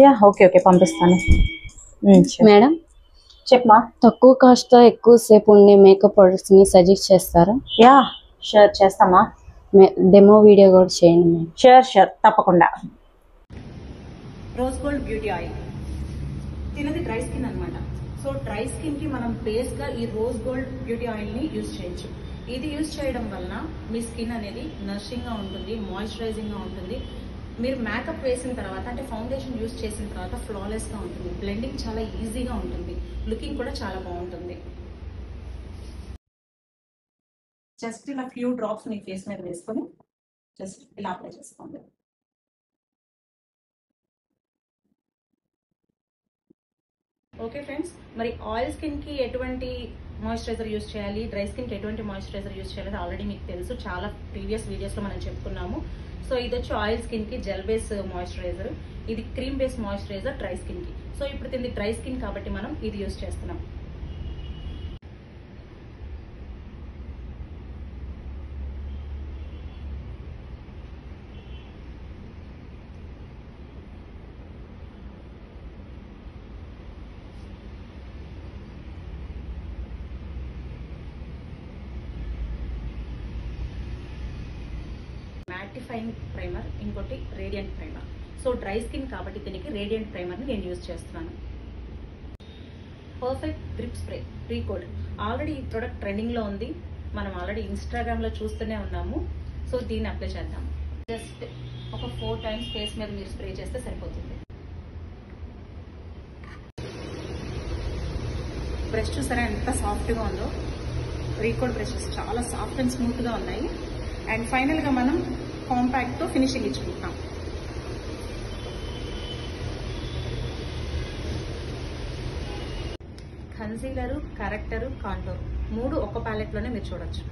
Yeah okay okay పంపిస్తాను. Madam చెప్పమా. తక్కువ కాస్ట్ ఎక్కువ సేపు ఉండే మేకప్ ప్రొడక్ట్స్ ని సజెస్ట్ చేస్తారా? యా షూర్ చేస్తామా. డెమో వీడియో కూడా చేయండి మేడం. షూర్ తప్పకుండా. రోజ్ గోల్డ్ బ్యూటీ ఆయిల్ తినది డ్రై స్కిన్ అనమాట. సో డ్రై స్కిన్ కి మనం బేస్ గా ఈ రోజ్ గోల్డ్ బ్యూటీ ఆయిల్ ని యూజ్ చేయొచ్చు. ఇది యూజ్ చేయడం వలన మీ స్కిన్ అనేది నరిషింగ్ గా ఉంటుంది, మాయిశ్చరైజింగ్ గా ఉంటుంది. మీరు మేకప్ వేసిన తర్వాత అంటే ఫౌండేషన్ యూజ్ చేసిన తర్వాత ఫ్లాలెస్ గా ఉంటుంది, బ్లెండింగ్ చాలా ఈజీగా ఉంటుంది, లుకింగ్ కూడా చాలా బాగుంటుంది. జస్ట్ ఇలా ఫ్యూ డ్రాప్స్ మీ ఫేస్ మీద వేసుకొని జస్ట్ ఇలా అప్లై చేసుకోండి. ఓకే ఫ్రెండ్స్, మరి ఆయిల్ స్కిన్ కి ఎటువంటి మాయిశ్చరైజర్ యూజ్ చేయాలి, డ్రై స్కిన్ కి ఎటువంటి మాయిశ్చరైజర్ యూజ్ చేయాలి ఆల్రెడీ మీకు తెలుసు, చాలా ప్రీవియస్ వీడియోస్ లో మనం చెప్పుకున్నాము. సో ఇది వచ్చి ఆయిల్ స్కిన్ కి జెల్ బేస్ మాయిశ్చరైజర్, ఇది cream base moisturiser dry skin కి. సో ఇప్పుడు ఇది డ్రై స్కిన్ కాబట్టి మనం ఇది యూజ్ చేస్తున్నాం. మ్యాటిఫైయింగ్ ప్రైమర్, ఇంకోటి radiant primer. So dry skin కాబట్టి దీనికి రేడియంట్ ప్రైమర్ని నేను యూజ్ చేస్తున్నాను. పర్ఫెక్ట్ గ్రిప్ స్ప్రే ప్రీకోడ్. ఆల్రెడీ ఈ ప్రొడక్ట్ ట్రెండింగ్లో ఉంది, మనం ఆల్రెడీ ఇన్స్టాగ్రామ్లో చూస్తూనే ఉన్నాము. సో దీన్ని అప్లై చేద్దాం. జస్ట్ ఒక 4 times ఫేస్ మీద మీరు స్ప్రే చేస్తే సరిపోతుంది. బ్రష్ చూసారా ఎంత సాఫ్ట్గా ఉందో. ప్రీకోడ్ బ్రషెస్ చాలా సాఫ్ట్ అండ్ స్మూత్గా ఉన్నాయి. అండ్ ఫైనల్గా మనం కాంపాక్ట్తో ఫినిషింగ్ ఇచ్చుకుంటాం. కన్సీలరు, కరెక్టరు, కాంటోర్ 3 ఒక ప్యాలెట్లోనే మీరు చూడొచ్చు.